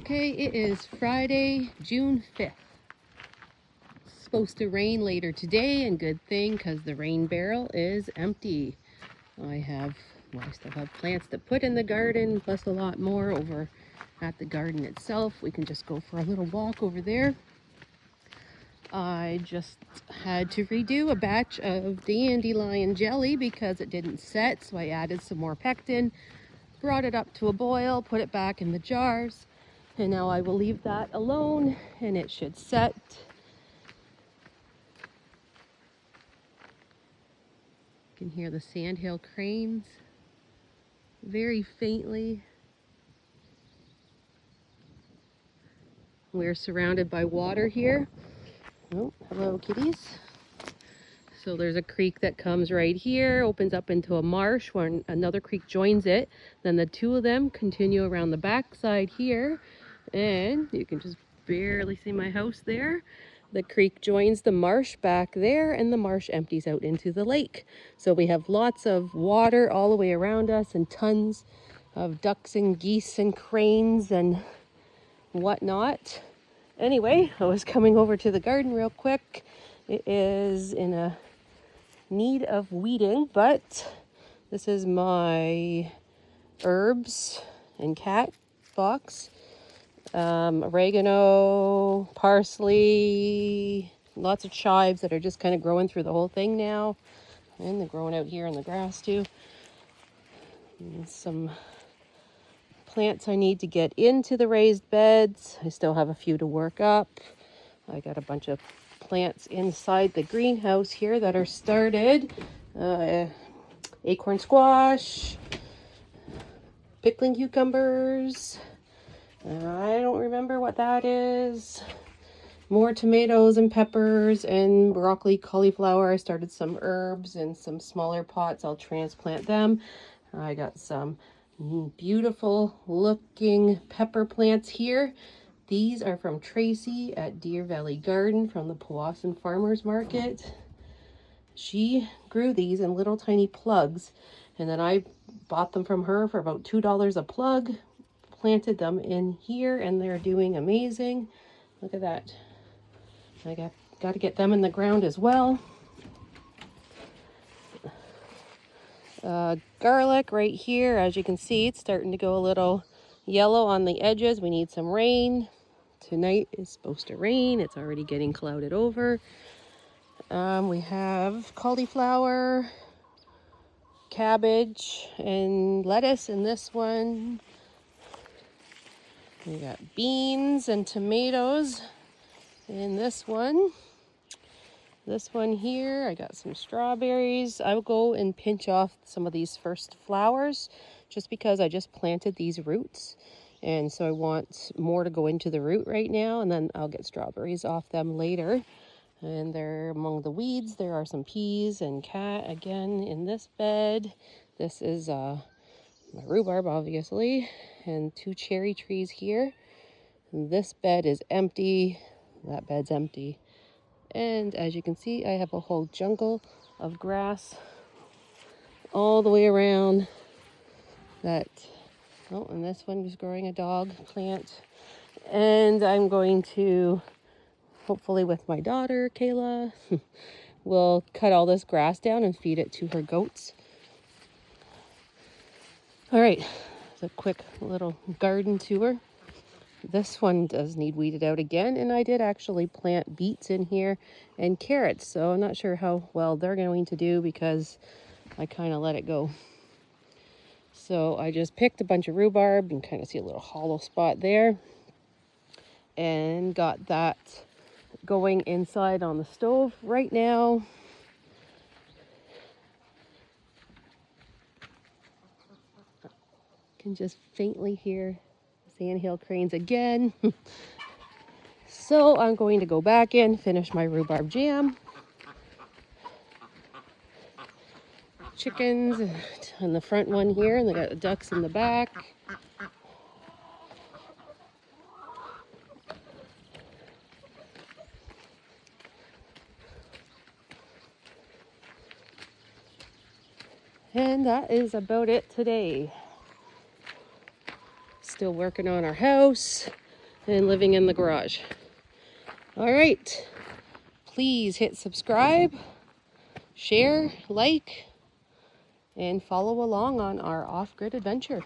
Okay, it is Friday, June 5th. It's supposed to rain later today, and good thing because the rain barrel is empty. I still have plants to put in the garden, plus a lot more over at the garden itself. We can just go for a little walk over there. I just had to redo a batch of dandelion jelly because it didn't set, so I added some more pectin, brought it up to a boil, put it back in the jars, and now I will leave that alone and it should set. You can hear the sandhill cranes very faintly. We're surrounded by water here. Oh, hello kitties. So there's a creek that comes right here, opens up into a marsh where another creek joins it. Then the two of them continue around the backside here, and you can just barely see my house there. The creek joins the marsh back there, and the marsh empties out into the lake. So we have lots of water all the way around us and tons of ducks and geese and cranes and whatnot. Anyway, I was coming over to the garden real quick. It is in a need of weeding, but this is my herbs and cat box. Oregano, parsley, lots of chives that are just kind of growing through the whole thing now, and they're growing out here in the grass too. And some plants I need to get into the raised beds. I still have a few to work up. I got a bunch of plants inside the greenhouse here that are started. Acorn squash, pickling cucumbers. I don't remember what that is. More tomatoes and peppers and broccoli, cauliflower. I started some herbs in some smaller pots. I'll transplant them. I got some beautiful looking pepper plants here. These are from Tracy at Deer Valley Garden from the Powassan Farmers Market. She grew these in little tiny plugs, and then I bought them from her for about $2 a plug, planted them in here, and they're doing amazing. Look at that. I got to get them in the ground as well. Garlic right here, as you can see, it's starting to go a little yellow on the edges. We need some rain. Tonight is supposed to rain. It's already getting clouded over. We have cauliflower, cabbage, and lettuce in this one. We got beans and tomatoes in this one. This one here, I got some strawberries. I will go and pinch off some of these first flowers just because I just planted these roots. And so I want more to go into the root right now, and then I'll get strawberries off them later. And they're among the weeds. There are some peas and cat again in this bed. This is my rhubarb, obviously, and 2 cherry trees here. And this bed is empty. That bed's empty. And as you can see, I have a whole jungle of grass all the way around that. Oh, and this one is growing a dog plant. And I'm going to, hopefully with my daughter, Kayla, we'll cut all this grass down and feed it to her goats. All right, it's a quick little garden tour. This one does need weeded out again, and I did actually plant beets in here and carrots, so I'm not sure how well they're going to do because I kind of let it go. So I just picked a bunch of rhubarb. You can kind of see a little hollow spot there, and got that going inside on the stove right now. You can just faintly hear sandhill cranes again. So I'm going to go back in, finish my rhubarb jam. Chickens on the front one here, and they got the ducks in the back. And that is about it today. Still working on our house. and living in the garage. All right, please hit subscribe, share, like, and follow along on our off-grid adventure.